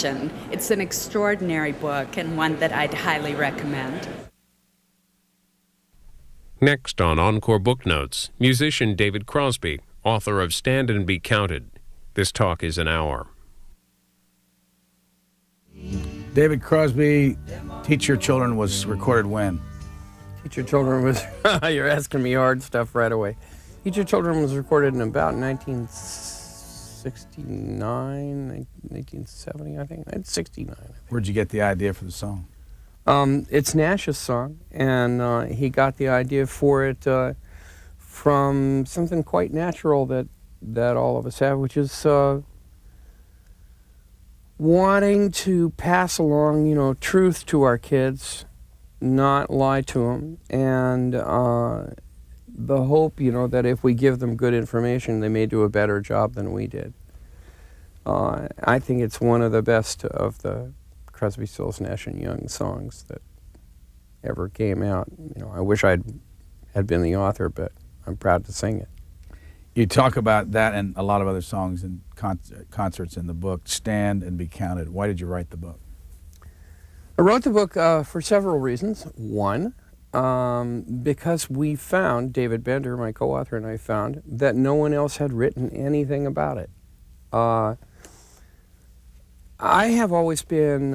Nation. It's an extraordinary book and one that I'd highly recommend. Next on Encore Book Notes, musician David Crosby, author of Stand and Be Counted. This talk is an hour. David Crosby, Teach Your Children was recorded when? Teach Your Children was, you're asking me hard stuff right away. Teach Your Children was recorded in about 1969, 1970, I think. 69. Where'd you get the idea for the song? It's Nash's song, and he got the idea for it from something quite natural that all of us have, which is wanting to pass along, truth to our kids, not lie to them, and the hope, that if we give them good information, they may do a better job than we did. I think it's one of the best of the Crosby, Stills, Nash and Young songs that ever came out. I wish had been the author, but I'm proud to sing it. You talk about that and a lot of other songs and concerts in the book, Stand and Be Counted. Why did you write the book? I wrote the book for several reasons. One, because we found, David Bender, my co-author, and I found that no one else had written anything about it. I have always been,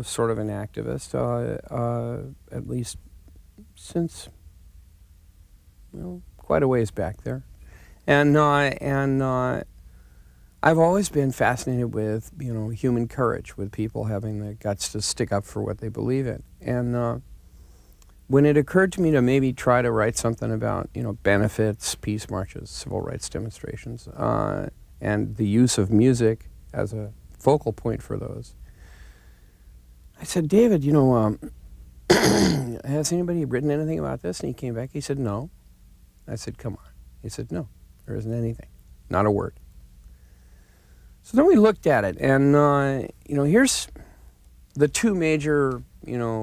sort of an activist, at least since, quite a ways back there. And I've always been fascinated with, human courage, with people having the guts to stick up for what they believe in. And when it occurred to me to maybe try to write something about, benefits, peace marches, civil rights demonstrations, and the use of music as a focal point for those, I said, David, has anybody written anything about this? And he came back, he said, no. I said, come on. He said, no, there isn't anything, not a word. So then we looked at it, and, here's the two major,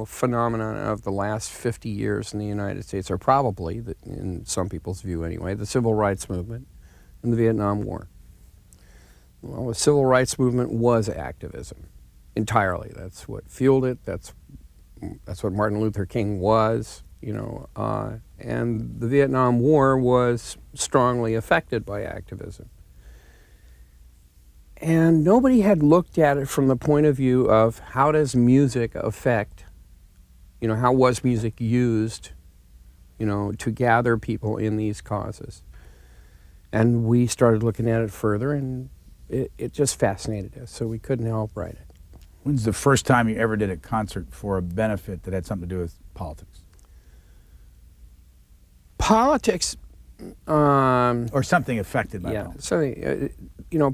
phenomena of the last 50 years in the United States, are probably, in some people's view anyway, the civil rights movement and the Vietnam War. Well, the civil rights movement was activism, entirely. That's what fueled it. That's what Martin Luther King was, and the Vietnam War was strongly affected by activism. And nobody had looked at it from the point of view of how does music affect, how was music used, to gather people in these causes. And we started looking at it further, and it just fascinated us, so we couldn't help write it. When's the first time you ever did a concert for a benefit that had something to do with politics? Politics... or something affected by politics. So,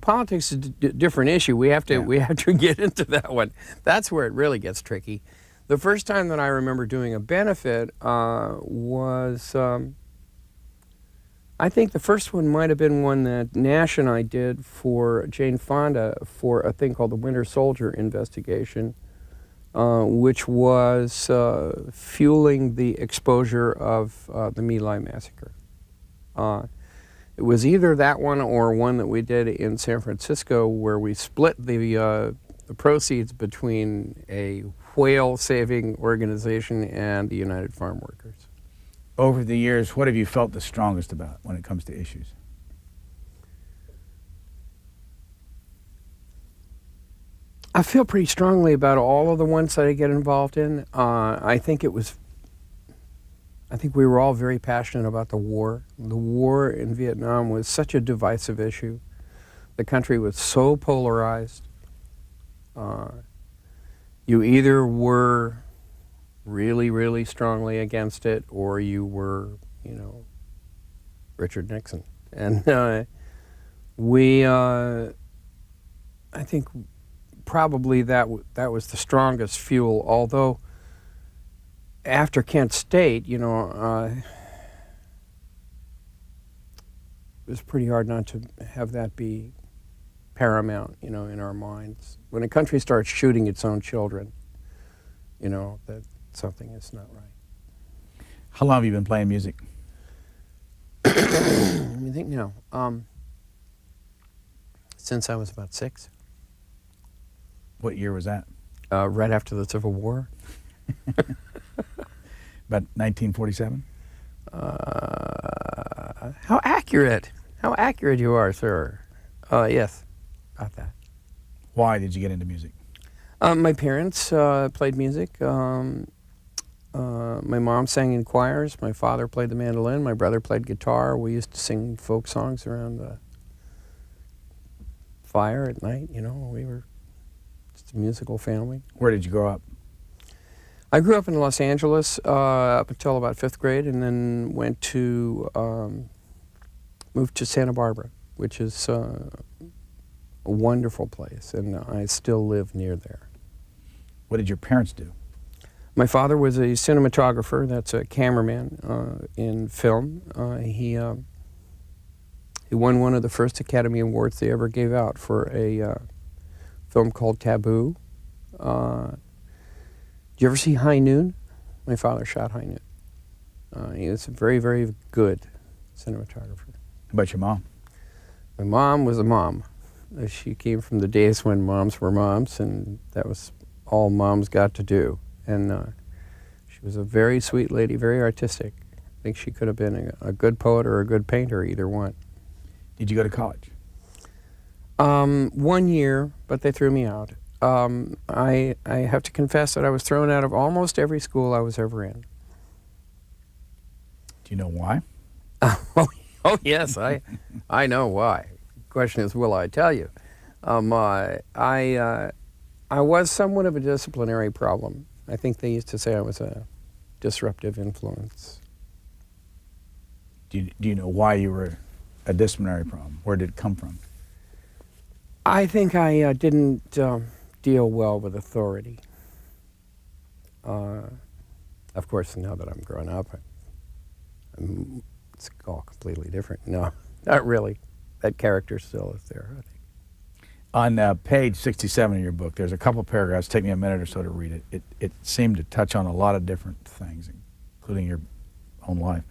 politics is a different issue. We have to get into that one. That's where it really gets tricky. The first time that I remember doing a benefit was, I think the first one might have been one that Nash and I did for Jane Fonda for a thing called the Winter Soldier investigation, which was fueling the exposure of the My Lai massacre. It was either that one or one that we did in San Francisco, where we split the proceeds between a whale-saving organization and the United Farm Workers. Over the years, what have you felt the strongest about when it comes to issues? I feel pretty strongly about all of the ones that I get involved in. I think we were all very passionate about the war. The war in Vietnam was such a divisive issue. The country was so polarized. You either were really, really strongly against it, or you were, Richard Nixon. And I think probably that was the strongest fuel, although after Kent State, it was pretty hard not to have that be paramount, in our minds. When a country starts shooting its own children, that something is not right. How long have you been playing music? Let me think now. Since I was about 6. What year was that? Right after the Civil War. About 1947? How accurate! How accurate you are, sir. Yes, about that. Why did you get into music? My parents played music. My mom sang in choirs. My father played the mandolin. My brother played guitar. We used to sing folk songs around the fire at night. You know, we were just a musical family. Where did you grow up? I grew up in Los Angeles up until about 5th grade, and then moved to Santa Barbara, which is a wonderful place, and I still live near there. What did your parents do? My father was a cinematographer, that's a cameraman in film. He won one of the first Academy Awards they ever gave out for a film called Taboo. Did you ever see High Noon? My father shot High Noon. He was a very, very good cinematographer. How about your mom? My mom was a mom. She came from the days when moms were moms, and that was all moms got to do. And she was a very sweet lady, very artistic. I think she could have been a good poet or a good painter, either one. Did you go to college? 1 year, but they threw me out. I have to confess that I was thrown out of almost every school I was ever in. Do you know why? Oh yes, I know why. The question is, will I tell you? I was somewhat of a disciplinary problem. I think they used to say I was a disruptive influence. Do you know why you were a disciplinary problem? Where did it come from? I think I didn't deal well with authority. Of course, now that I'm grown up, it's all completely different. No, not really. That character still is there, I think. On page 67 of your book, there's a couple paragraphs. Take me a minute or so to read it. It seemed to touch on a lot of different things, including your own life.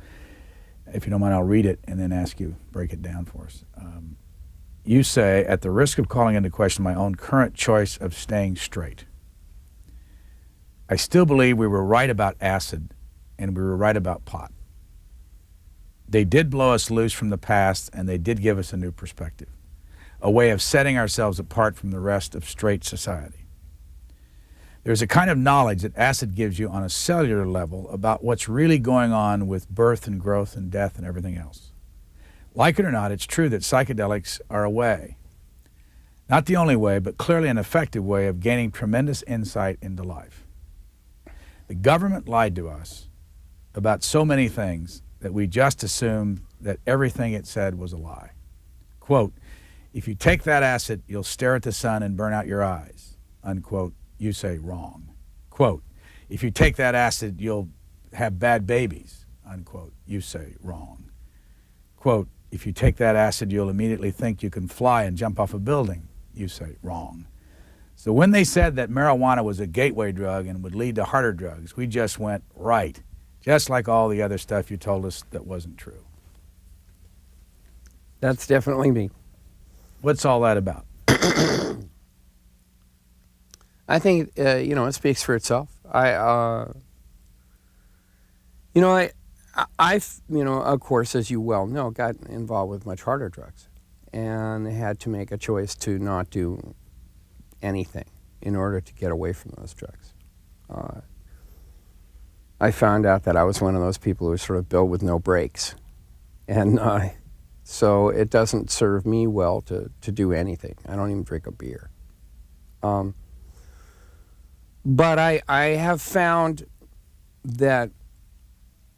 If you don't mind, I'll read it and then ask you break it down for us. You say, at the risk of calling into question my own current choice of staying straight, I still believe we were right about acid and we were right about pot. They did blow us loose from the past, and they did give us a new perspective, a way of setting ourselves apart from the rest of straight society. There's a kind of knowledge that acid gives you on a cellular level about what's really going on with birth and growth and death and everything else. Like it or not, it's true that psychedelics are a way, not the only way, but clearly an effective way of gaining tremendous insight into life. The government lied to us about so many things that we just assumed that everything it said was a lie. Quote, if you take that acid, you'll stare at the sun and burn out your eyes. Unquote, you say wrong. Quote, if you take that acid, you'll have bad babies. Unquote, you say wrong. Quote, if you take that acid, you'll immediately think you can fly and jump off a building. You say wrong. So when they said that marijuana was a gateway drug and would lead to harder drugs, we just went right, just like all the other stuff you told us that wasn't true. That's definitely me. What's all that about? I think, it speaks for itself. I've, of course, as you well know, got involved with much harder drugs and had to make a choice to not do anything in order to get away from those drugs. I found out that I was one of those people who was sort of built with no brakes. And so it doesn't serve me well to do anything. I don't even drink a beer. But I have found that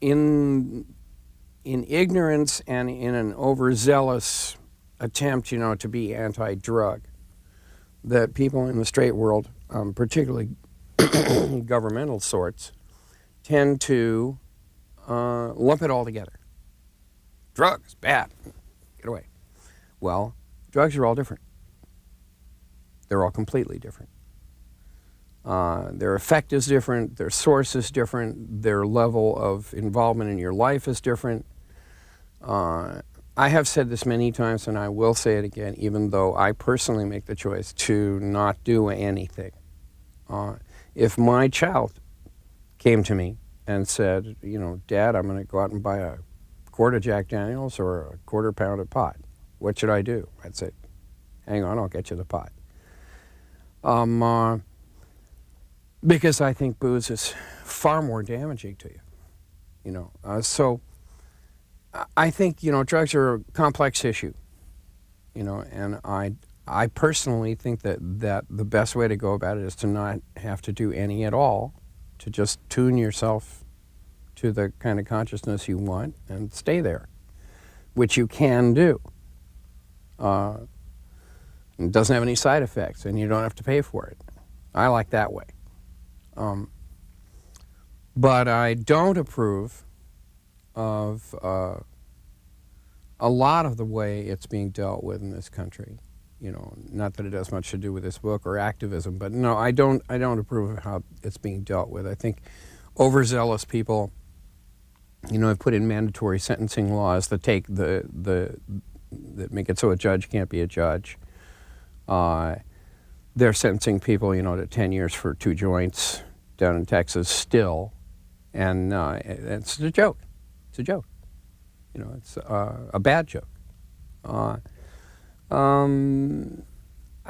in ignorance and in an overzealous attempt, to be anti-drug, that people in the straight world, particularly governmental sorts, tend to lump it all together. Drugs, bad, get away. Well, drugs are all different. They're all completely different. Their effect is different, their source is different, their level of involvement in your life is different. I have said this many times, and I will say it again, even though I personally make the choice to not do anything. If my child came to me and said, you know, Dad, I'm going to go out and buy a quart of Jack Daniels or a quarter pound of pot, what should I do? I'd say, hang on, I'll get you the pot. Because I think booze is far more damaging to you, you know. So I think, you know, drugs are a complex issue, you know, and I personally think that the best way to go about it is to not have to do any at all, to just tune yourself to the kind of consciousness you want and stay there, which you can do. It doesn't have any side effects, and you don't have to pay for it. I like that way. But I don't approve of a lot of the way it's being dealt with in this country. You know, not that it has much to do with this book or activism, but no, I don't approve of how it's being dealt with. I think overzealous people, you know, have put in mandatory sentencing laws that take that make it so a judge can't be a judge. They're sentencing people, you know, to 10 years for 2 joints down in Texas still, and it's a joke. It's a joke. You know, it's a bad joke. I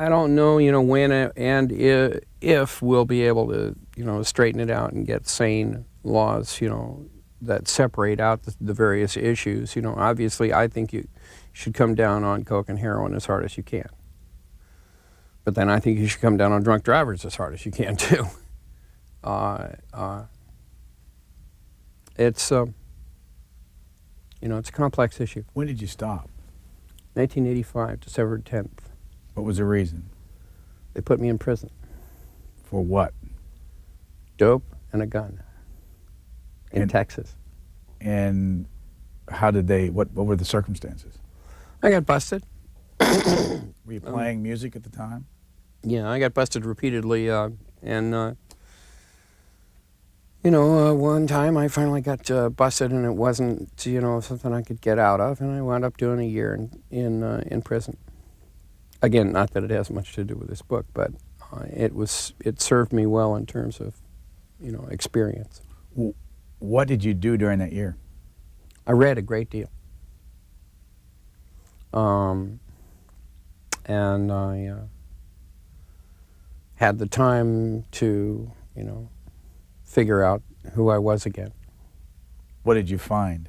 don't know, you know, when and if we'll be able to, you know, straighten it out and get sane laws, you know, that separate out the various issues. You know, obviously, I think you should come down on coke and heroin as hard as you can. But then I think you should come down on drunk drivers as hard as you can, too. It's, you know, it's a complex issue. When did you stop? 1985, December 10th. What was the reason? They put me in prison. For what? Dope and a gun. In Texas. And how did they, what were the circumstances? I got busted. Were you playing music at the time? Yeah, I got busted repeatedly, and you know, one time I finally got busted, and it wasn't, you know, something I could get out of, and I wound up doing a year in prison. Again, not that it has much to do with this book, but it served me well in terms of, you know, experience. What did you do during that year? I read a great deal. And I had the time to, you know, figure out who I was again. What did you find?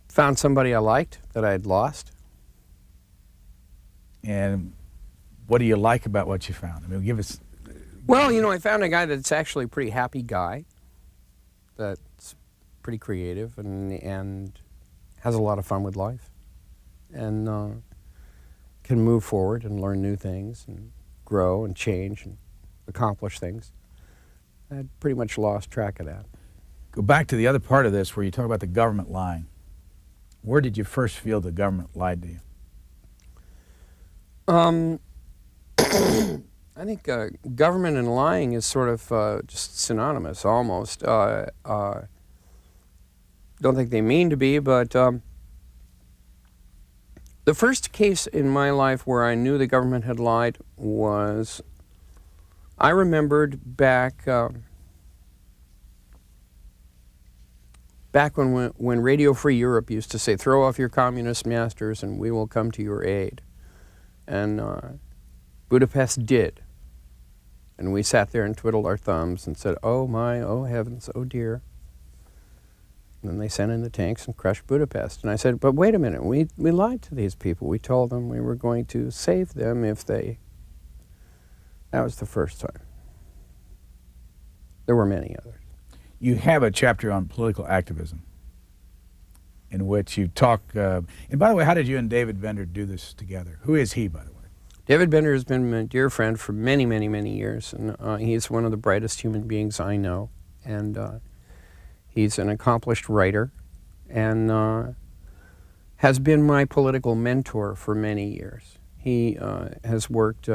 Found somebody I liked that I had lost. And what do you like about what you found? I mean, give us... Well, you know, I found a guy that's actually a pretty happy guy, that's pretty creative and has a lot of fun with life, and can move forward and learn new things and grow and change and accomplish things. I had pretty much lost track of that. Go back to the other part of this where you talk about the government lying. Where did you first feel the government lied to you? I think government and lying is sort of just synonymous, almost. Don't think they mean to be, but the first case in my life where I knew the government had lied was, I remembered back when Radio Free Europe used to say, "Throw off your communist masters and we will come to your aid." And Budapest did. And we sat there and twiddled our thumbs and said, "Oh my, oh heavens, oh dear." And then they sent in the tanks and crushed Budapest. And I said, but wait a minute, we lied to these people. We told them we were going to save them if they... That was the first time. There were many others. You have a chapter on political activism in which you talk... and by the way, how did you and David Bender do this together? Who is he, by the way? David Bender has been my dear friend for many, many, many years. And he's one of the brightest human beings I know. And he's an accomplished writer and has been my political mentor for many years. He has worked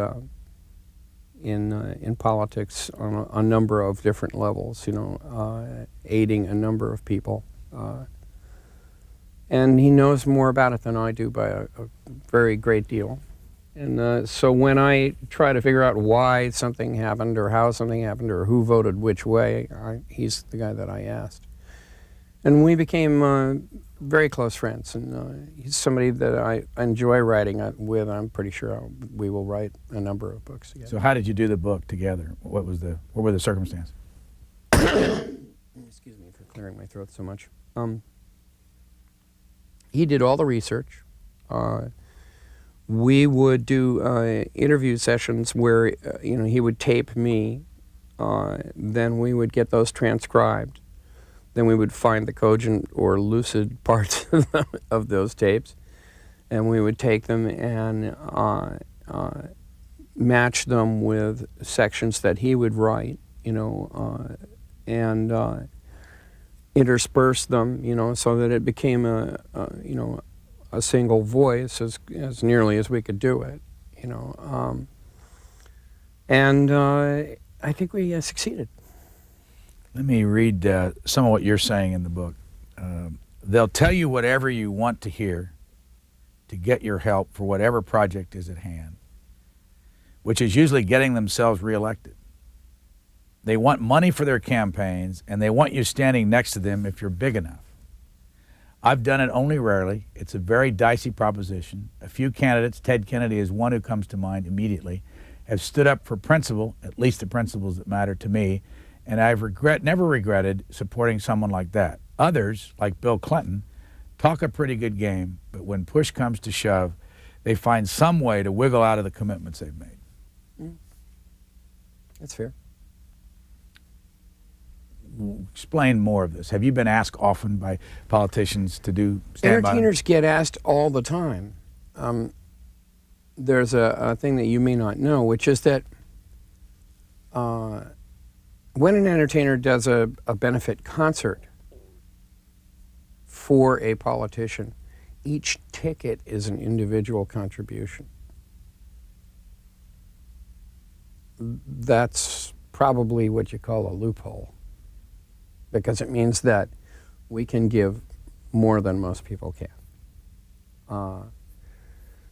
in politics on a number of different levels, you know, aiding a number of people And he knows more about it than I do by a very great deal. And so when I try to figure out why something happened or how something happened or who voted which way, he's the guy that I asked. And we became very close friends. And he's somebody that I enjoy writing with. I'm pretty sure we will write a number of books together. So how did you do the book together? What were the circumstances? Excuse me for clearing my throat so much. He did all the research. We would do interview sessions where he would tape me. Then we would get those transcribed. Then we would find the cogent or lucid parts of those tapes, and we would take them and match them with sections that he would write, and intersperse them, so that it became a single voice as nearly as we could do it, and I think we succeeded. Let me read some of what you're saying in the book. They'll tell you whatever you want to hear to get your help for whatever project is at hand, which is usually getting themselves reelected. They want money for their campaigns, and they want you standing next to them if you're big enough. I've done it only rarely. It's a very dicey proposition. A few candidates, Ted Kennedy is one who comes to mind immediately, have stood up for principle, at least the principles that matter to me, and I've never regretted supporting someone like that. Others, like Bill Clinton, talk a pretty good game, but when push comes to shove, they find some way to wiggle out of the commitments they've made. That's fair. Explain more of this. Have you been asked often by politicians to stand by them? Entertainers get asked all the time. There's a thing that you may not know, which is that when an entertainer does a benefit concert for a politician, each ticket is an individual contribution. That's probably what you call a loophole, because it means that we can give more than most people can.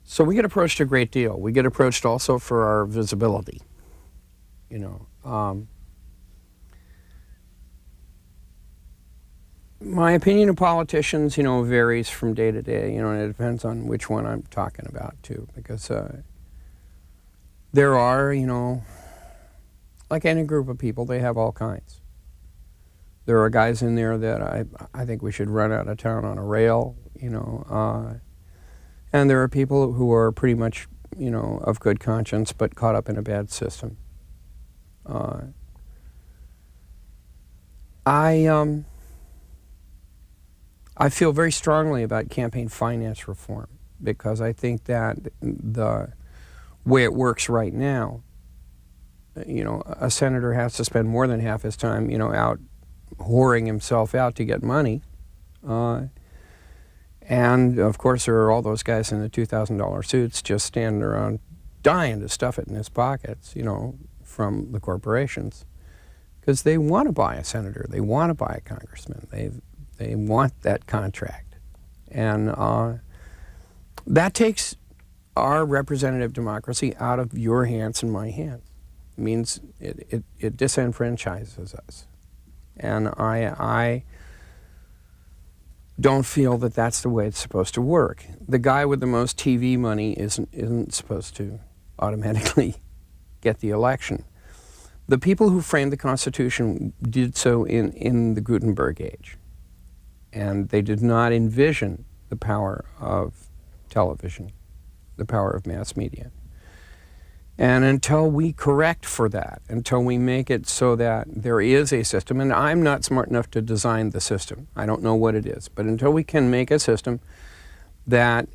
So we get approached a great deal. We get approached also for our visibility. My opinion of politicians, varies from day to day, and it depends on which one I'm talking about, too, because there are, like any group of people, they have all kinds. There are guys in there that I think we should run out of town on a rail, and there are people who are pretty much, of good conscience, but caught up in a bad system. I feel very strongly about campaign finance reform, because I think that the way it works right now, a senator has to spend more than half his time, out whoring himself out to get money. And, of course, there are all those guys in the $2,000 suits just standing around dying to stuff it in his pockets, from the corporations, because they want to buy a senator. They want to buy a congressman. They want that contract. And that takes our representative democracy out of your hands and my hands. It means it disenfranchises us. And I don't feel that that's the way it's supposed to work. The guy with the most TV money isn't supposed to automatically get the election. The people who framed the Constitution did so in the Gutenberg age. And they did not envision the power of television, the power of mass media. And until we correct for that, until we make it so that there is a system, and I'm not smart enough to design the system, I don't know what it is, but until we can make a system that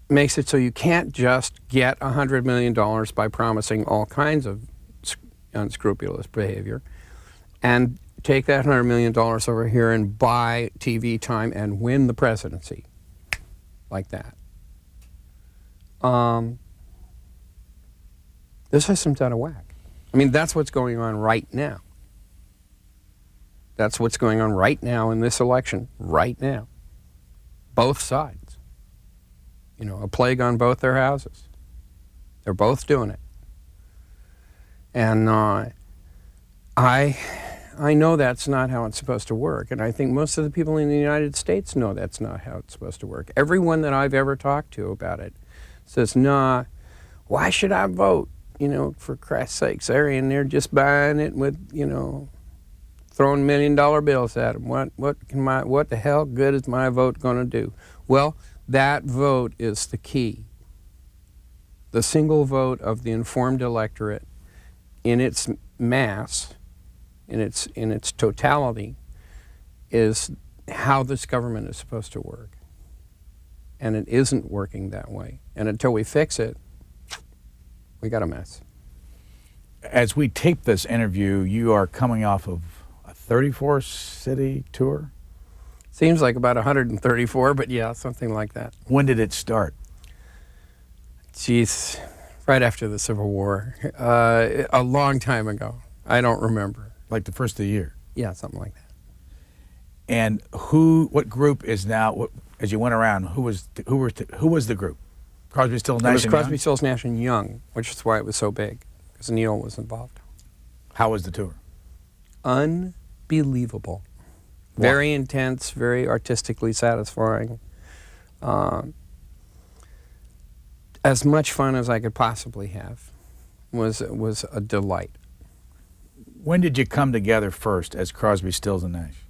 makes it so you can't just get $100 million by promising all kinds of unscrupulous behavior, and take that $100 million over here and buy TV time and win the presidency, like that. This system's out of whack. I mean, that's what's going on right now. That's what's going on right now in this election, right now. both sides. You know, a plague on both their houses. They're both doing it. And I know that's not how it's supposed to work, and I think most of the people in the United States know that's not how it's supposed to work. Everyone that I've ever talked to about it says, nah, why should I vote? You know, for Christ's sakes, they're just buying it with, you know, throwing $1 million bills at them. What the hell good is my vote going to do? Well, that vote is the key. The single vote of the informed electorate in its mass, in its totality, is how this government is supposed to work. And it isn't working that way. And until we fix it, we got a mess. As we tape this interview, you are coming off of a 34-city tour? Seems like about 134, but yeah, something like that. When did it start? Geez, right after the Civil War. A long time ago. I don't remember. Like the first of the year? Yeah, something like that. And what group is now, as you went around, who was the group? Crosby, Stills, Nash, It was and Crosby, Young? Stills, Nash and Young, which is why it was so big, because Neil was involved. How was the tour? Unbelievable. Why? Very intense, very artistically satisfying. As much fun as I could possibly have. Was a delight. When did you come together first as Crosby, Stills, and Nash?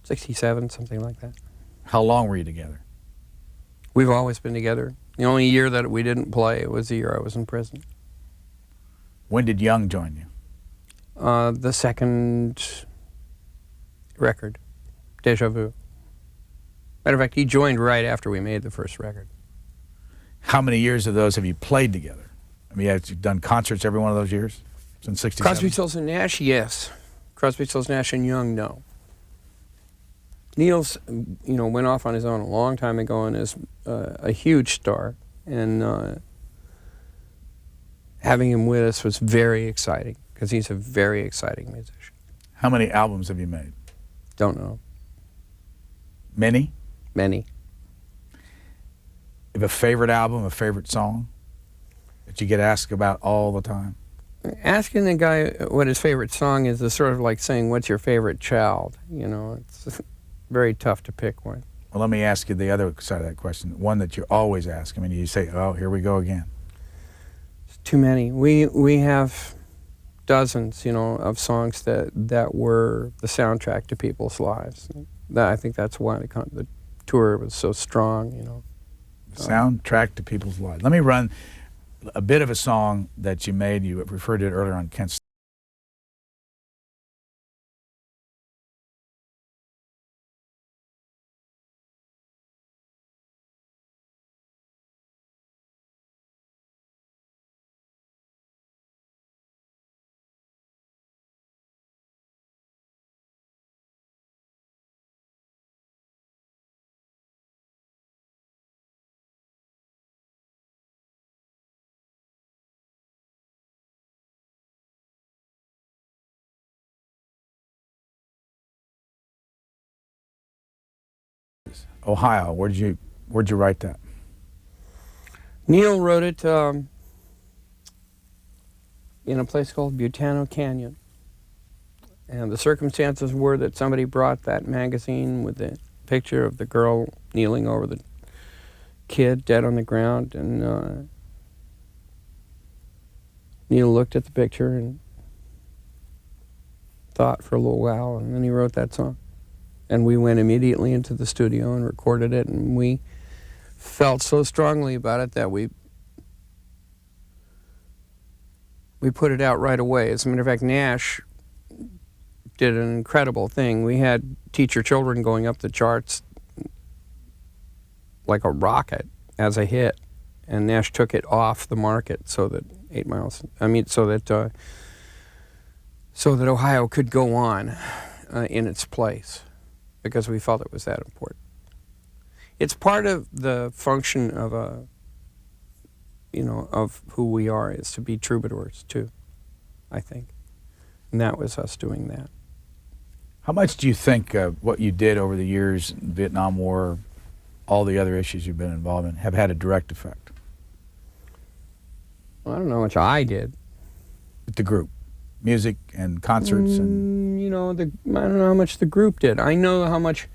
67, something like that. How long were you together? We've always been together. The only year that we didn't play was the year I was in prison. When did Young join you? The second record, Deja Vu. Matter of fact, he joined right after we made the first record. How many years of those have you played together? I mean, have you done concerts every one of those years since '67? Crosby, Stills, and Nash, yes. Crosby, Stills, Nash, and Young, no. Neil's, went off on his own a long time ago and is a huge star. And having him with us was very exciting because he's a very exciting musician. How many albums have you made? Don't know. Many? Many. You have a favorite album, a favorite song that you get asked about all the time? Asking the guy what his favorite song is sort of like saying, what's your favorite child? It's very tough to pick one. Well, let me ask you the other side of that question, one that you always ask. I mean, you say, oh, here we go again. It's too many. We have dozens, of songs that were the soundtrack to people's lives. I think that's why the tour was so strong, Soundtrack to people's lives. Let me run a bit of a song that you made. You referred to it earlier on Kent's. Ohio. Where'd you write that? Neil wrote it in a place called Butano Canyon. And the circumstances were that somebody brought that magazine with the picture of the girl kneeling over the kid dead on the ground. And Neil looked at the picture and thought for a little while, and then he wrote that song. And we went immediately into the studio and recorded it, and we felt so strongly about it that we put it out right away. As a matter of fact, Nash did an incredible thing. We had Teach Your Children going up the charts like a rocket as a hit, and Nash took it off the market so that so that Ohio could go on in its place, because we felt it was that important. It's part of the function of of who we are, is to be troubadours too, I think. And that was us doing that. How much do you think what you did over the years, Vietnam War, all the other issues you've been involved in, have had a direct effect? Well, I don't know how much I did. With the group, music and concerts and... You know, I don't know how much the group did. I know how much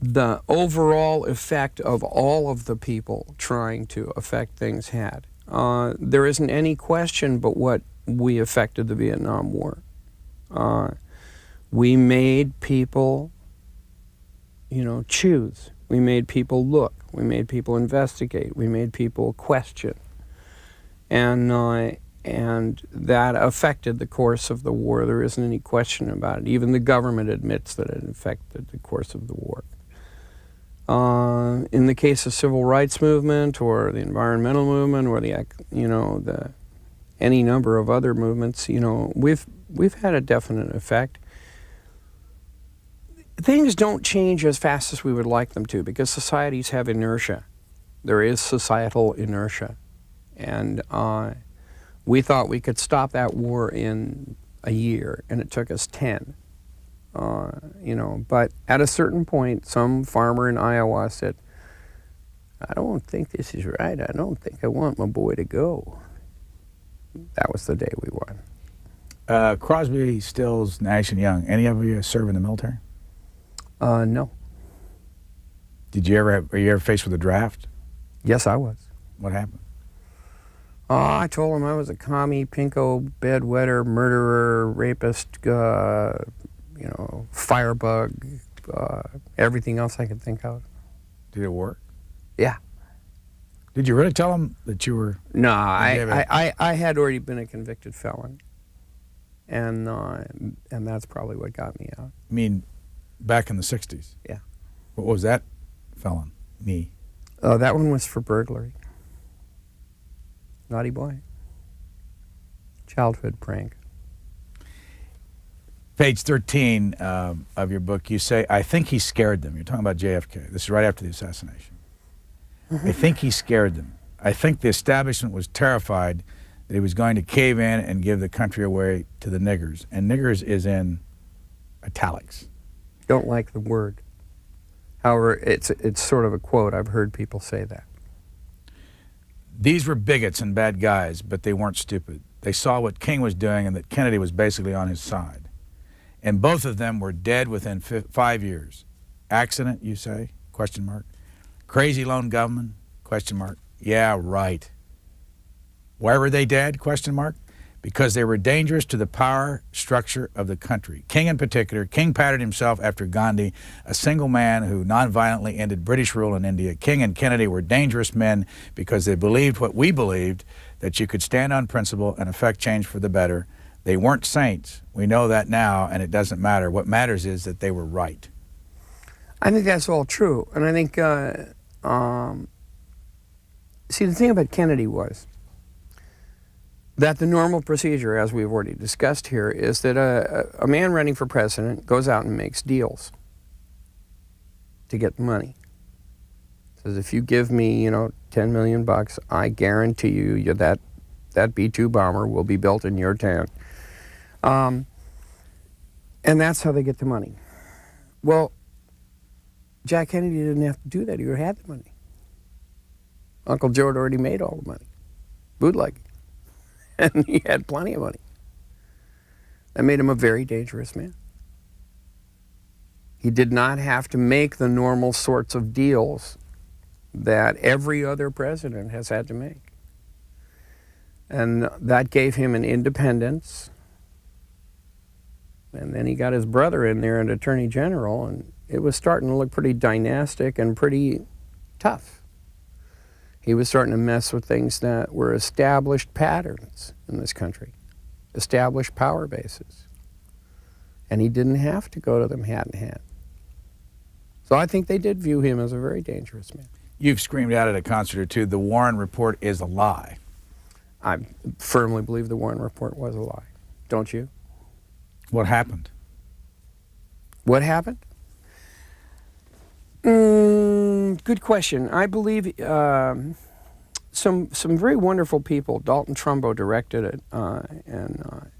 the overall effect of all of the people trying to affect things had. There isn't any question but what we affected the Vietnam War. We made people, choose. We made people look. We made people investigate. We made people question. And that affected the course of the war. There isn't any question about it. Even the government admits that it affected the course of the war. In the case of civil rights movement or the environmental movement or any number of other movements, we've had a definite effect. Things don't change as fast as we would like them to because societies have inertia. There is societal inertia. And we thought we could stop that war in a year, and it took us 10. But at a certain point, some farmer in Iowa said, I don't think this is right. I don't think I want my boy to go. That was the day we won. Crosby, Stills, Nash, and Young, any of you serve in the military? No. Were you ever faced with a draft? Yes, I was. What happened? I told him I was a commie, pinko, bedwetter, murderer, rapist, firebug, everything else I could think of. Did it work? Yeah. Did you really tell him that you were... No, I had already been a convicted felon. And that's probably what got me out. I mean, back in the 60s? Yeah. What was that felon? Me? That one was for burglary. Naughty boy. Childhood prank. Page 13 of your book, you say, I think he scared them. You're talking about JFK. This is right after the assassination. I think he scared them. I think the establishment was terrified that he was going to cave in and give the country away to the niggers. And niggers is in italics. Don't like the word. However, it's sort of a quote. I've heard people say that. These were bigots and bad guys, but they weren't stupid. They saw what King was doing and that Kennedy was basically on his side. And both of them were dead within 5 years. Accident, you say? Question mark. Crazy lone gunman? Question mark. Yeah, right. Why were they dead? Question mark. Because they were dangerous to the power structure of the country. King in particular. King patterned himself after Gandhi, a single man who nonviolently ended British rule in India. King and Kennedy were dangerous men because they believed what we believed, that you could stand on principle and affect change for the better. They weren't saints. We know that now, and it doesn't matter. What matters is that they were right. I think that's all true. And I think, see, the thing about Kennedy was that the normal procedure, as we've already discussed here, is that a man running for president goes out and makes deals to get the money. Says, if you give me, 10 million bucks, I guarantee you that B-2 bomber will be built in your town. And that's how they get the money. Well, Jack Kennedy didn't have to do that. He had the money. Uncle Joe had already made all the money. Bootlegging. And he had plenty of money. That made him a very dangerous man. He did not have to make the normal sorts of deals that every other president has had to make. And that gave him an independence. And then he got his brother in there, an attorney general, and it was starting to look pretty dynastic and pretty tough. He was starting to mess with things that were established patterns in this country, established power bases. And he didn't have to go to them hand in hand. So I think they did view him as a very dangerous man. You've screamed out at a concert or two, the Warren Report is a lie. I firmly believe the Warren Report was a lie. Don't you? What happened? What happened? Good question. I believe some very wonderful people. Dalton Trumbo directed it, and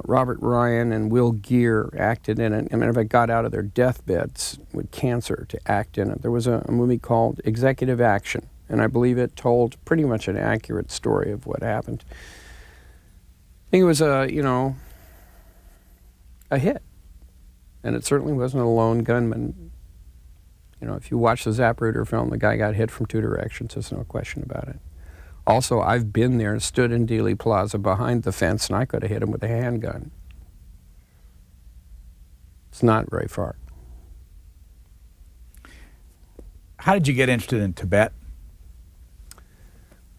Robert Ryan and Will Geer acted in it. I mean, if I got out of their deathbeds with cancer to act in it. There was a movie called Executive Action, and I believe it told pretty much an accurate story of what happened. I think it was a hit, and it certainly wasn't a lone gunman. You know, if you watch the Zapruder film, the guy got hit from two directions. There's no question about it. Also, I've been there and stood in Dealey Plaza behind the fence, and I could have hit him with a handgun. It's not very far. How did you get interested in Tibet?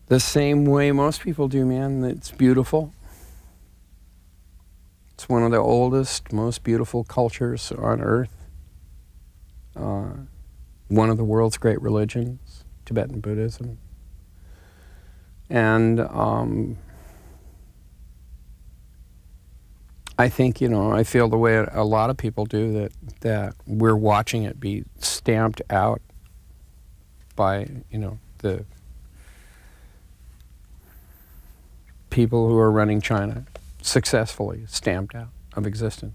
The same way most people do, man. It's beautiful. It's one of the oldest, most beautiful cultures on earth. One of the world's great religions, Tibetan Buddhism. And I think, I feel the way a lot of people do, that we're watching it be stamped out by, the people who are running China, successfully stamped out of existence.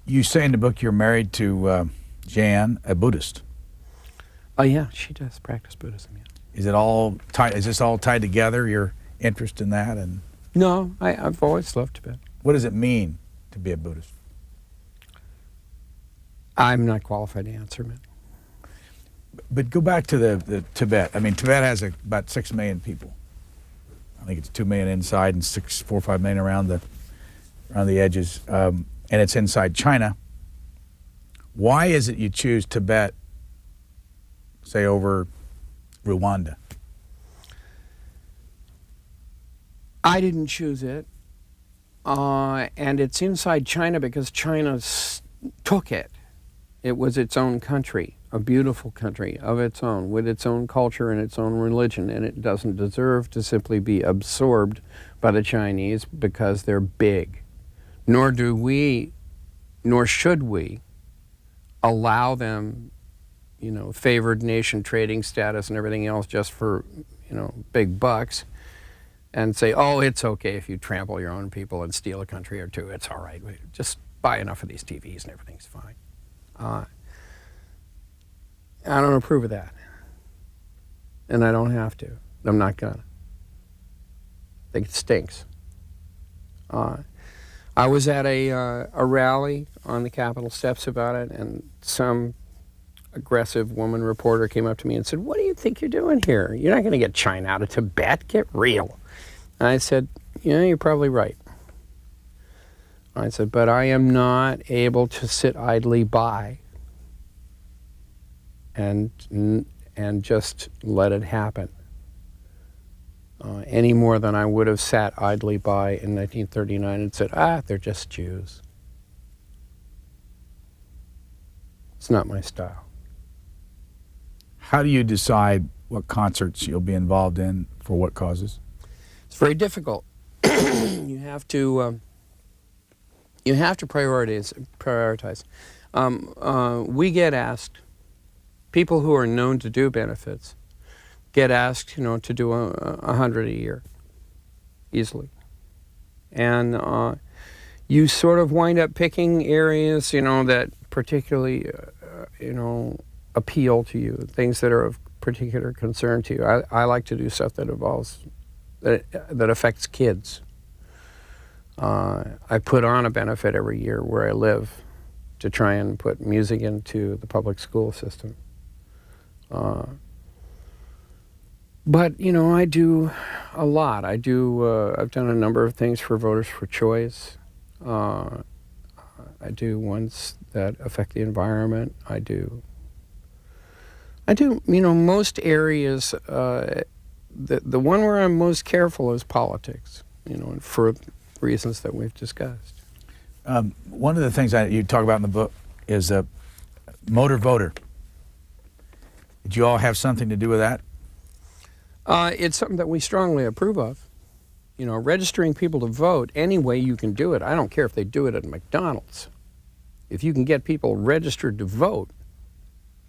You say in the book you're married to Jan, a Buddhist. Oh yeah, she does practice Buddhism, yeah. Is it all tied? Is this all tied together? Your interest in that, and No, I've always loved Tibet. what does it mean to be a Buddhist? I'm not qualified to answer, man. But go back to the Tibet. I mean, Tibet has about 6 million people. I think it's 2 million inside and 4 or 5 million around the edges, and it's inside China. Why is it you choose Tibet, say, over Rwanda? I didn't choose it, and it's inside China because China took it. It was its own country, a beautiful country of its own, with its own culture and its own religion, and it doesn't deserve to simply be absorbed by the Chinese because they're big. Nor should we allow them, favored nation trading status and everything else just for, big bucks, and say, oh, it's okay if you trample your own people and steal a country or two. It's all right. Just buy enough of these TVs and everything's fine. I don't approve of that. And I don't have to. I'm not gonna. I think it stinks. I was at a rally on the Capitol steps about it, and some aggressive woman reporter came up to me and said, what do you think you're doing here? You're not going to get China out of Tibet. Get real. And I said, you're probably right. I said, but I am not able to sit idly by and just let it happen any more than I would have sat idly by in 1939 and said, they're just Jews. It's not my style. How do you decide what concerts you'll be involved in for what causes? It's very difficult. You have to prioritize. We get asked, people who are known to do benefits get asked, to do 100 a year, easily. And you sort of wind up picking areas, that particularly, appeal to you, things that are of particular concern to you. I like to do stuff that that affects kids. I put on a benefit every year where I live to try and put music into the public school system. But, I do a lot. I've done a number of things for Voters for Choice. I do ones that affect the environment. I do, most areas, the one where I'm most careful is politics, and for reasons that we've discussed. One of the things you talk about in the book is a motor voter. Did you all have something to do with that? It's something that we strongly approve of. Registering people to vote any way you can do it. I don't care if they do it at McDonald's. If you can get people registered to vote,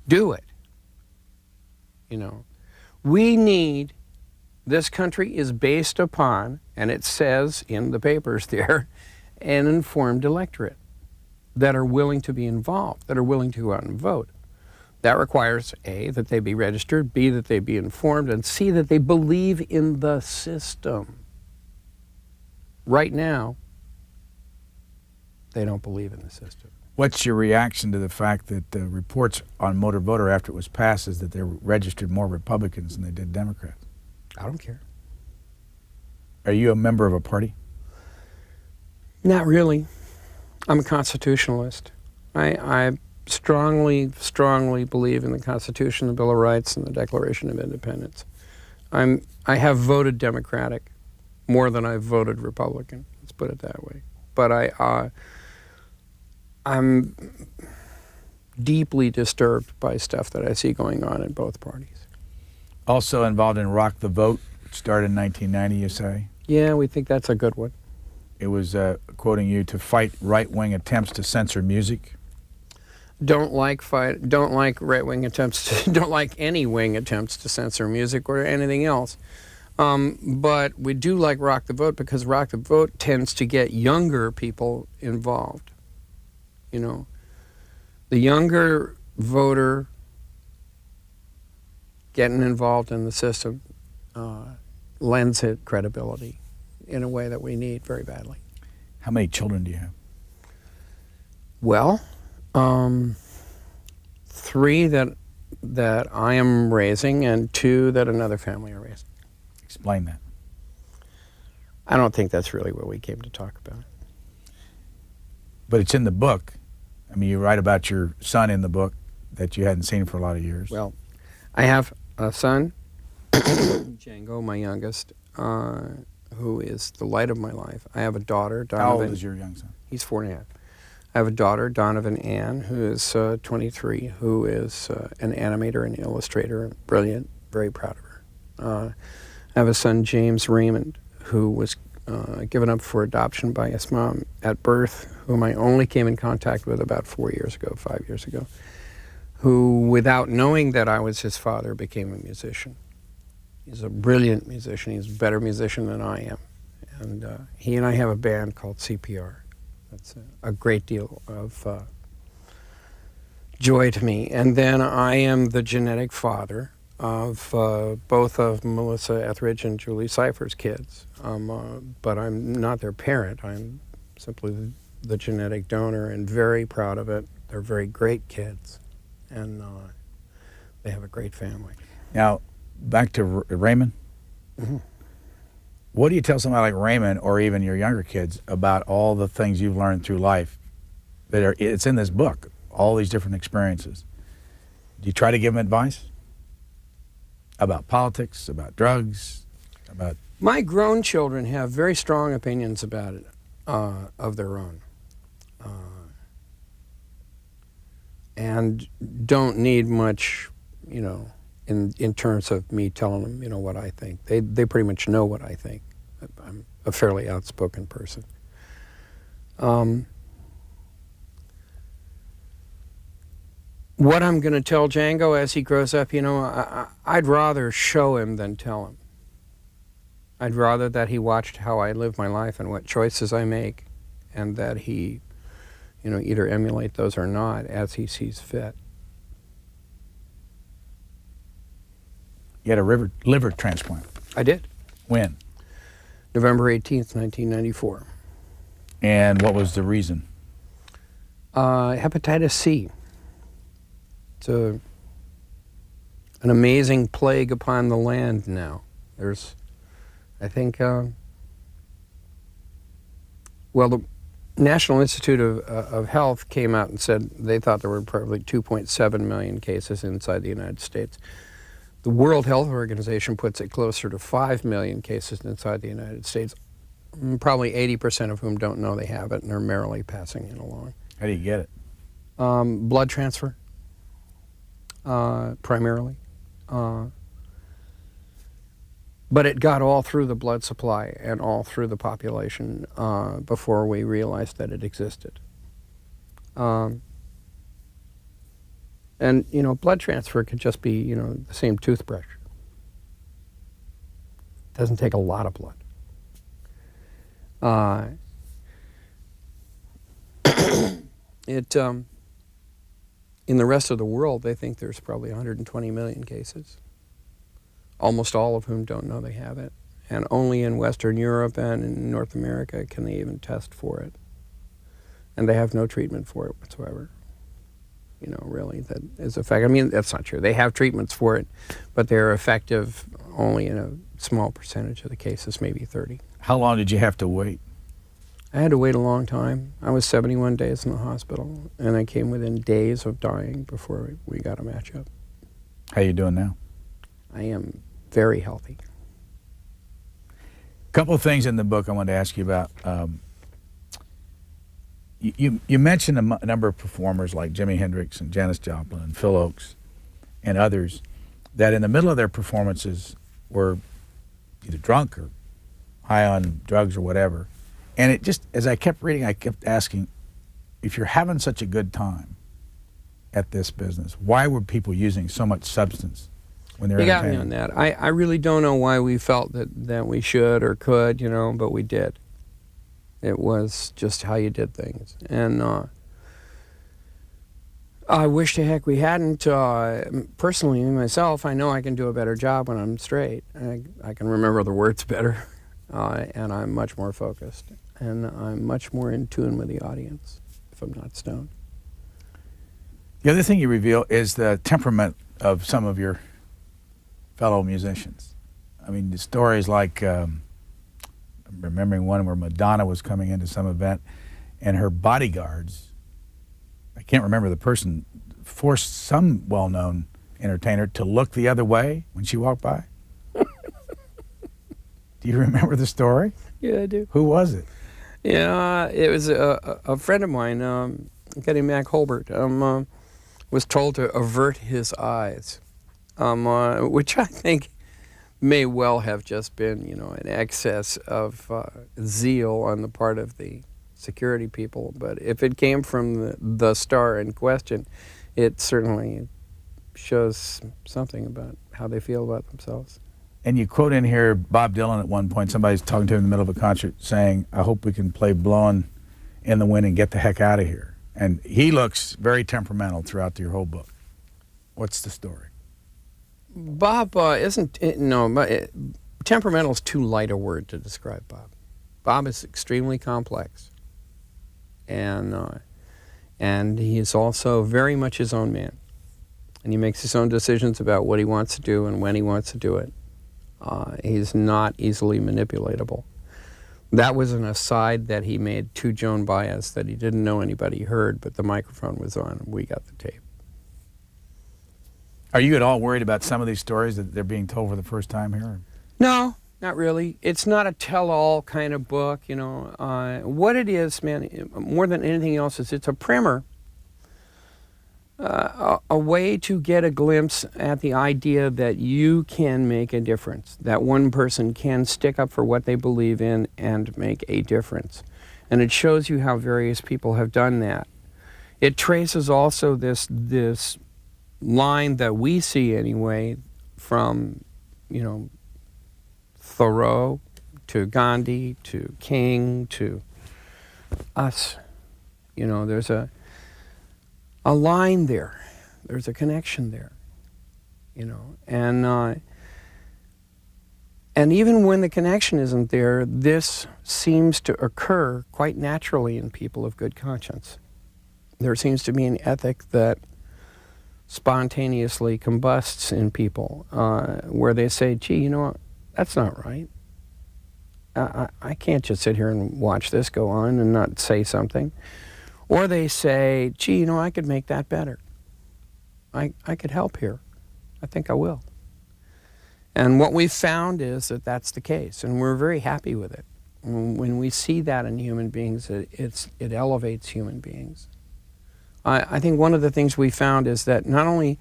do it. We need This country is based upon, and it says in the papers there, an informed electorate that are willing to be involved, that are willing to go out and vote. That requires A, that they be registered, B, that they be informed, and C, that they believe in the system. Right now, they don't believe in the system. What's your reaction to the fact that the reports on motor voter after it was passed is that they registered more Republicans than they did Democrats? I don't care. Are you a member of a party? Not really. I'm a constitutionalist. I strongly believe in the Constitution, the Bill of Rights, and the Declaration of Independence. I have voted Democratic more than I've voted Republican. Let's put it that way. But I'm deeply disturbed by stuff that I see going on in both parties. Also involved in Rock the Vote, started in 1990, you say? Yeah, we think that's a good one. It was, quoting you, to fight right-wing attempts to censor music. Don't like right-wing attempts to, don't like any wing attempts to censor music or anything else. But we do like Rock the Vote because Rock the Vote tends to get younger people involved. You know, the younger voter getting involved in the system lends it credibility in a way that we need very badly. How many children do you have? Well, 3 that I am raising and 2 that another family are raising. Explain that. I don't think that's really what we came to talk about. But it's in the book. I mean, you write about your son in the book that you hadn't seen for a lot of years. Well, I have a son, Django, my youngest, who is the light of my life. I have a daughter, Donovan. How old is your young son? He's 4.5. I have a daughter, Donovan Ann, who is 23, who is an animator and illustrator, brilliant, very proud of her. I have a son, James Raymond, who was given up for adoption by his mom at birth, whom I only came in contact with about 5 years ago, who, without knowing that I was his father, became a musician. He's a brilliant musician. He's a better musician than I am. And he and I have a band called CPR. That's a great deal of joy to me. And then I am the genetic father of both of Melissa Etheridge and Julie Cypher's kids. But I'm not their parent. I'm simply the genetic donor and very proud of it. They're very great kids. And they have a great family. Now, back to Raymond. Mm-hmm. What do you tell somebody like Raymond or even your younger kids about all the things you've learned through life that are, it's in this book, all these different experiences? Do you try to give them advice about politics, about drugs, about... My grown children have very strong opinions about it, of their own. And don't need much, you know, in terms of me telling them, you know, what I think. They pretty much know what I think. I'm a fairly outspoken person. What I'm going to tell Django as he grows up, you know, I'd rather show him than tell him. I'd rather that he watched how I live my life and what choices I make, and that he, you know, either emulate those or not as he sees fit. You had a liver transplant. I did. When? November 18th, 1994. And what was the reason? Hepatitis C. It's an amazing plague upon the land now. There's, I think, well, the National Institute of Health came out and said they thought there were probably 2.7 million cases inside the United States. The World Health Organization puts it closer to 5 million cases inside the United States, probably 80% of whom don't know they have it and are merrily passing it along. How do you get it? Blood transfer, primarily. But it got all through the blood supply and all through the population before we realized that it existed. And, you know, blood transfer could just be, you know, the same toothbrush. Doesn't take a lot of blood. In the rest of the world, they think there's probably 120 million cases, almost all of whom don't know they have it. And only in Western Europe and in North America can they even test for it. And they have no treatment for it whatsoever. You know, really, that is effective. I mean, that's not true. They have treatments for it, but they're effective only in a small percentage of the cases, maybe 30. How long did you have to wait? I had to wait a long time. I was 71 days in the hospital, and I came within days of dying before we got a matchup. How you doing now? I am very healthy. A couple of things in the book I wanted to ask you about. You mentioned a number of performers like Jimi Hendrix and Janis Joplin and Phil Ochs and others that in the middle of their performances were either drunk or high on drugs or whatever. And it just, as I kept reading, I kept asking, if you're having such a good time at this business, why were people using so much substance when they're entertaining? You got me on that. I really don't know why we felt that we should or could, you know, but we did. It was just how you did things. And I wish to heck we hadn't. Personally, myself, I know I can do a better job when I'm straight. I can remember the words better, and I'm much more focused. And I'm much more in tune with the audience if I'm not stoned. The other thing you reveal is the temperament of some of your fellow musicians. I mean, the stories like, I'm remembering one where Madonna was coming into some event and her bodyguards, I can't remember the person, forced some well-known entertainer to look the other way when she walked by. Do you remember the story? Yeah, I do. Who was it? Yeah, it was a friend of mine, a guy named Mac Holbert, was told to avert his eyes, which I think may well have just been, you know, an excess of zeal on the part of the security people. But if it came from the star in question, it certainly shows something about how they feel about themselves. And you quote in here Bob Dylan at one point, somebody's talking to him in the middle of a concert saying, I hope we can play Blowin' in the Wind and get the heck out of here. And he looks very temperamental throughout your whole book. What's the story? Bob temperamental is too light a word to describe Bob. Bob is extremely complex. And he is also very much his own man. And he makes his own decisions about what he wants to do and when he wants to do it. He's not easily manipulatable. That was an aside that he made to Joan Baez that he didn't know anybody heard, but the microphone was on and we got the tape. Are you at all worried about some of these stories that they're being told for the first time here? No, not really. It's not a tell-all kind of book, you know. What it is, man, more than anything else, is it's a primer. A way to get a glimpse at the idea that you can make a difference, that one person can stick up for what they believe in and make a difference. And it shows you how various people have done that. It traces also this line that we see anyway from, you know, Thoreau to Gandhi to King to us. You know, there's a line there. There's a connection there, you know. And even when the connection isn't there, this seems to occur quite naturally in people of good conscience. There seems to be an ethic that spontaneously combusts in people, where they say, gee, you know what, that's not right. I can't just sit here and watch this go on and not say something. Or they say, gee, you know, I could make that better. I could help here. I think I will. And what we've found is that that's the case, and we're very happy with it. When we see that in human beings, it elevates human beings. I think one of the things we found is that not only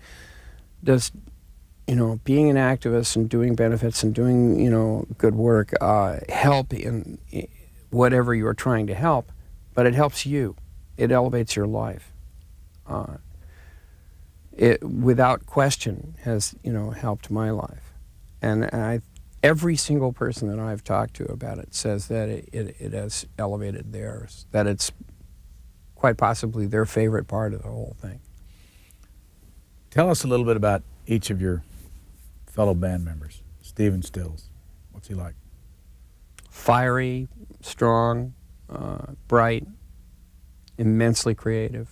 does, you know, being an activist and doing benefits and doing, you know, good work help in whatever you're trying to help, but it helps you. It elevates your life. It, without question, has, you know, helped my life. And Every single person that I've talked to about it says that it has elevated theirs, that it's quite possibly their favorite part of the whole thing. Tell us a little bit about each of your fellow band members. Stephen Stills, what's he like? Fiery, strong, bright, immensely creative,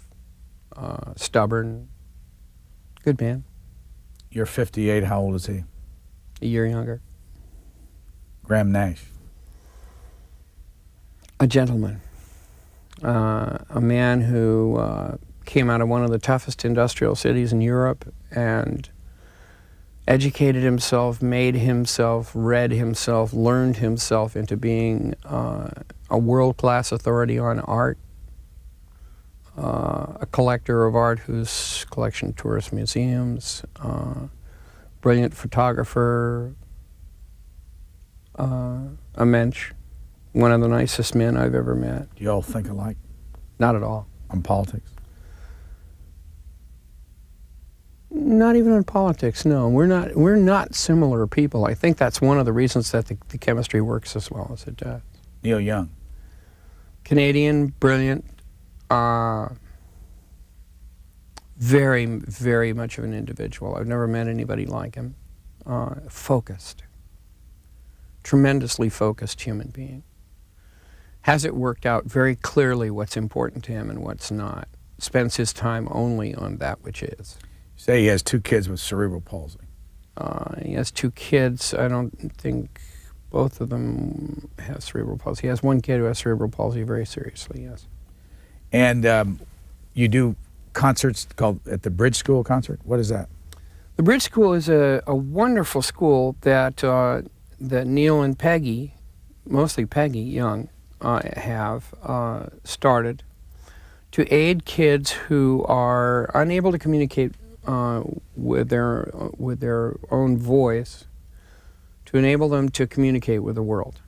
stubborn, good man. You're 58, how old is he? A year younger. Graham Nash. A gentleman. A man who came out of one of the toughest industrial cities in Europe and educated himself, made himself, read himself, learned himself into being a world-class authority on art, a collector of art whose collection tours museums, brilliant photographer, a mensch, one of the nicest men I've ever met. Do you all think alike Not at all. on politics? Not even on politics, no. We're not similar people. I think that's one of the reasons that the chemistry works as well as it does. Neil Young. Canadian, brilliant, very, very much of an individual. I've never met anybody like him. Focused. Tremendously focused human being. Has it worked out very clearly what's important to him and what's not. Spends his time only on that which is. Say he has 2 kids with cerebral palsy. He has 2 kids. I don't think both of them have cerebral palsy. He has 1 kid who has cerebral palsy very seriously, yes. And you do concerts called at the Bridge School concert? What is that? The Bridge School is a wonderful school that that Neil and Peggy, mostly Peggy Young, have started to aid kids who are unable to communicate with their own voice, to enable them to communicate with the world.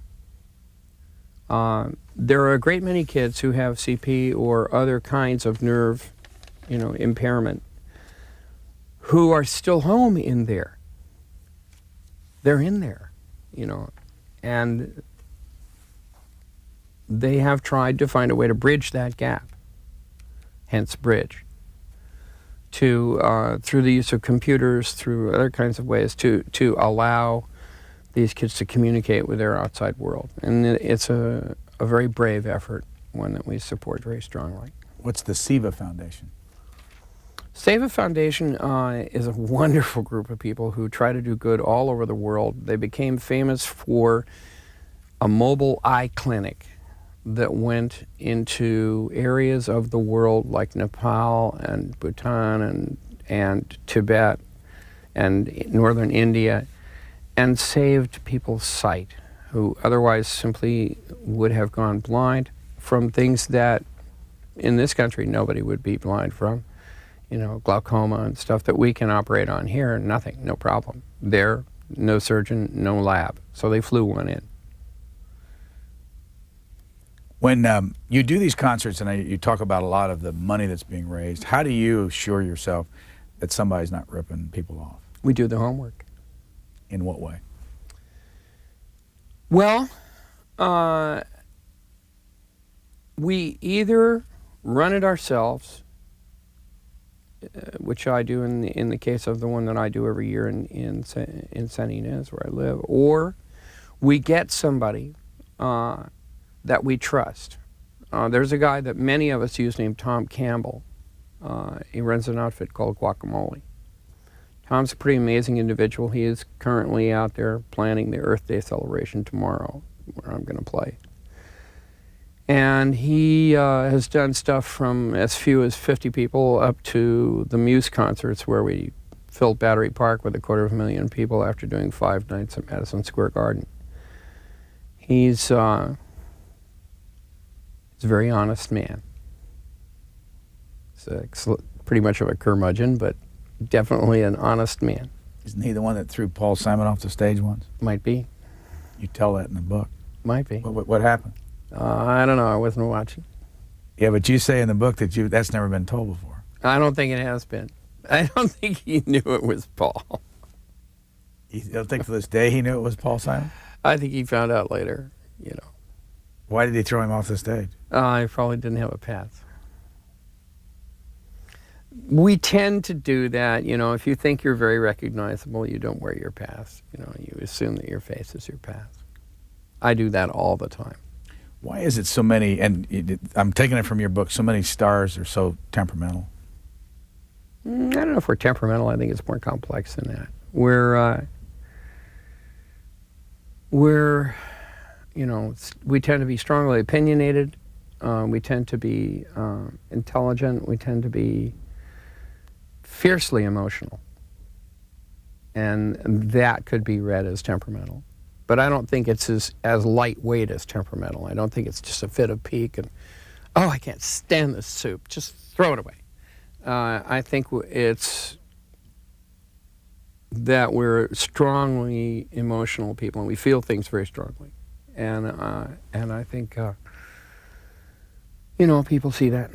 There are a great many kids who have CP or other kinds of nerve, impairment, who are still home in there. They're in there, and they have tried to find a way to bridge that gap, hence Bridge, to through the use of computers, through other kinds of ways, to allow these kids to communicate with their outside world. And it's a very brave effort, one that we support very strongly. What's the SIVA Foundation? SEVA Foundation is a wonderful group of people who try to do good all over the world. They became famous for a mobile eye clinic that went into areas of the world like Nepal and Bhutan and Tibet and northern India, and saved people's sight who otherwise simply would have gone blind from things that in this country nobody would be blind from. Glaucoma and stuff that we can operate on here, nothing, no problem. There, no surgeon, no lab. So they flew one in. When you do these concerts and you talk about a lot of the money that's being raised, how do you assure yourself that somebody's not ripping people off? We do the homework. In what way? Well, we either run it ourselves, which I do in the case of the one that I do every year in San Ynez, where I live, or we get somebody that we trust. There's a guy that many of us use named Tom Campbell. He runs an outfit called Guacamole. Tom's a pretty amazing individual. He is currently out there planning the Earth Day celebration tomorrow, where I'm going to play. And he has done stuff from as few as 50 people up to the Muse concerts, where we filled Battery Park with 250,000 people after doing 5 nights at Madison Square Garden. He's a very honest man. He's pretty much of a curmudgeon, but definitely an honest man. Isn't he the one that threw Paul Simon off the stage once? Might be. You tell that in the book. Might be. What happened? I don't know. I wasn't watching. Yeah, but you say in the book that that's never been told before. I don't think it has been. I don't think he knew it was Paul. You don't think to this day he knew it was Paul Simon? I think he found out later, you know. Why did he throw him off the stage? He probably didn't have a path. We tend to do that, you know. If you think you're very recognizable, you don't wear your path. You know, you assume that your face is your path. I do that all the time. Why is it so many, and I'm taking it from your book, so many stars are so temperamental? I don't know if we're temperamental. I think it's more complex than that. You know, we tend to be strongly opinionated. We tend to be intelligent. We tend to be fiercely emotional. And that could be read as temperamental. But I don't think it's as lightweight as temperamental. I don't think it's just a fit of pique and, oh, I can't stand this soup. Just throw it away. I think it's that we're strongly emotional people and we feel things very strongly. And I think, you know, people see that.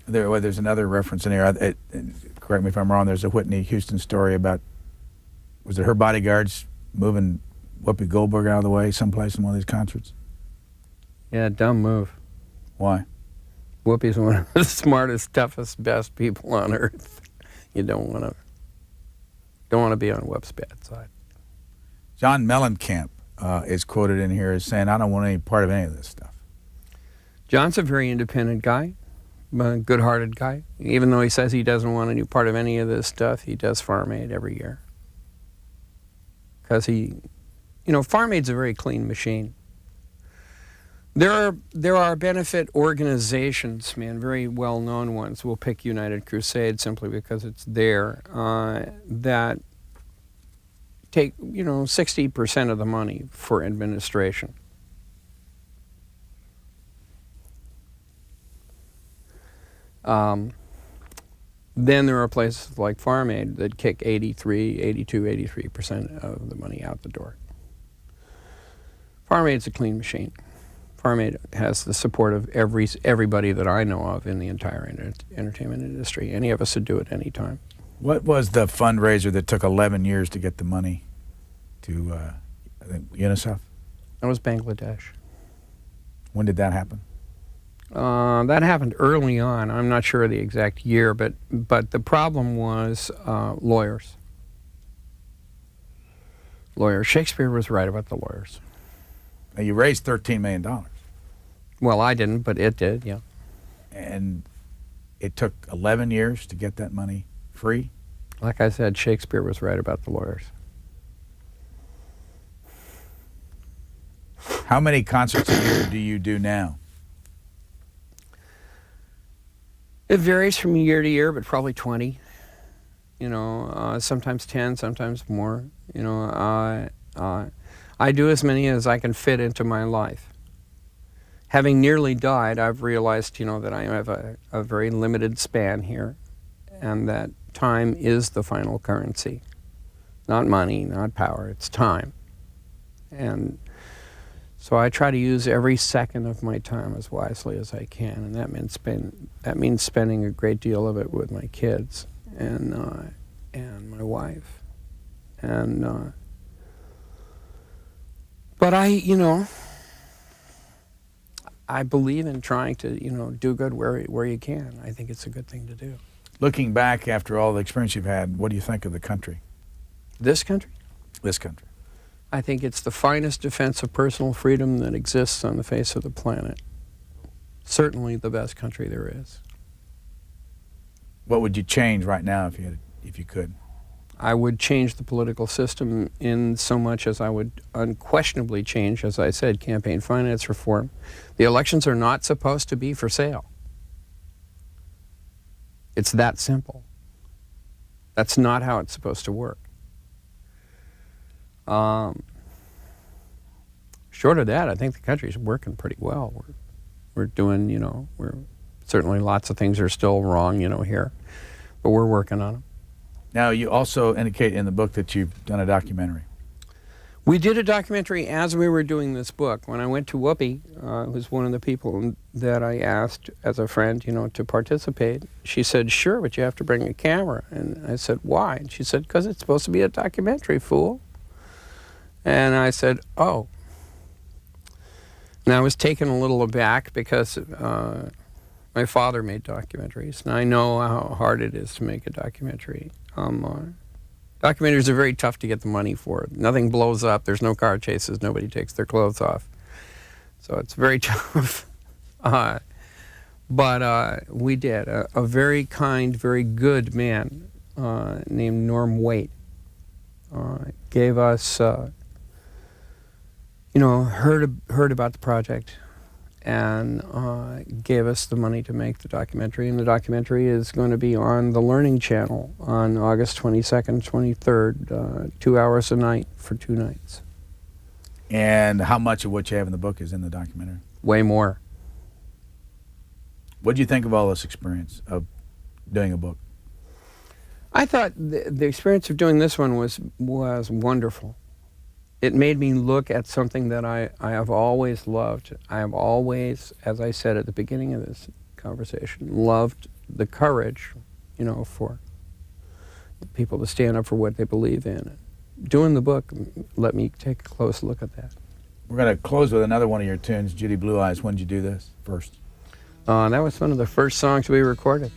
There's another reference in here. Correct me if I'm wrong. There's a Whitney Houston story about, was it her bodyguards moving Whoopi Goldberg out of the way someplace in one of these concerts? Yeah, dumb move. Why? Whoopi's one of the smartest, toughest, best people on earth. You don't want to be on Whoop's bad side. John Mellencamp is quoted in here as saying, "I don't want any part of any of this stuff." John's a very independent guy, a good-hearted guy. Even though he says he doesn't want any part of any of this stuff, he does Farm Aid every year. Because you know, Farm Aid's a very clean machine. There are benefit organizations, man, very well-known ones. We'll pick United Crusade simply because it's there, that take, you know, 60% of the money for administration. Then there are places like Farm Aid that kick 83% of the money out the door. Farm Aid's a clean machine. Farm Aid has the support of everybody that I know of in the entire entertainment industry. Any of us would do it any time. What was the fundraiser that took 11 years to get the money to I think UNICEF? That was Bangladesh. When did that happen? That happened early on. I'm not sure of the exact year, but the problem was lawyers. Shakespeare was right about the lawyers. Now, you raised $13 million. Well, I didn't, but it did, yeah. And it took 11 years to get that money free? Like I said, Shakespeare was right about the lawyers. How many concerts a year do you do now? It varies from year to year, but probably 20. You know, sometimes 10, sometimes more. You know, I do as many as I can fit into my life. Having nearly died, I've realized, you know, that I have a very limited span here, and that time is the final currency. Not money, not power, it's time. And so I try to use every second of my time as wisely as I can, and that means spending a great deal of it with my kids and my wife. And but I believe in trying to, you know, do good where you can. I think it's a good thing to do. Looking back after all the experience you've had, what do you think of the country? This country? This country. I think it's the finest defense of personal freedom that exists on the face of the planet. Certainly the best country there is. What would you change right now if you could? I would change the political system in so much as I would unquestionably change, as I said, campaign finance reform. The elections are not supposed to be for sale. It's that simple. That's not how it's supposed to work. Short of that, I think the country's working pretty well. We're doing, you know, certainly lots of things are still wrong, you know, here, but we're working on them. Now, you also indicate in the book that you've done a documentary. We did a documentary as we were doing this book. When I went to Whoopi, who's one of the people that I asked as a friend, to participate, she said, "Sure, but you have to bring a camera." And I said, "Why?" And she said, "Because it's supposed to be a documentary, fool." And I said, "Oh." And I was taken a little aback because my father made documentaries, and I know how hard it is to make a documentary. Documentaries are very tough to get the money for. Nothing blows up. There's no car chases. Nobody takes their clothes off. So it's very tough. But we did. A very kind, very good man named Norm Waite gave us, heard about the project and gave us the money to make the documentary. And the documentary is going to be on the Learning Channel on August 22nd, 23rd, 2 hours a night for 2 nights. And how much of what you have in the book is in the documentary? Way more. What did you think of all this experience of doing a book? I thought the experience of doing this one was wonderful. It made me look at something that I have always loved. I have always, as I said at the beginning of this conversation, loved the courage, for people to stand up for what they believe in. Doing the book let me take a close look at that. We're going to close with another one of your tunes, Judy Blue Eyes. When did you do this first? That was one of the first songs we recorded.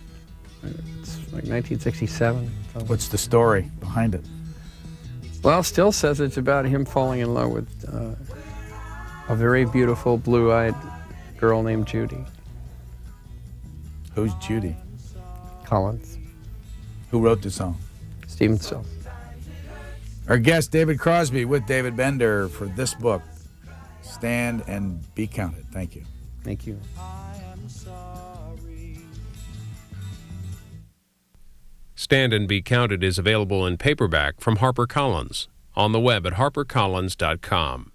It's like 1967. What's the story behind it? Well, Still says it's about him falling in love with a very beautiful, blue-eyed girl named Judy Who's Judy? Collins. Who wrote the song? Stephen Stills. Our guest, David Crosby, with David Bender for this book, Stand and Be Counted. Thank you. Thank you. Stand and Be Counted is available in paperback from HarperCollins, on the web at harpercollins.com.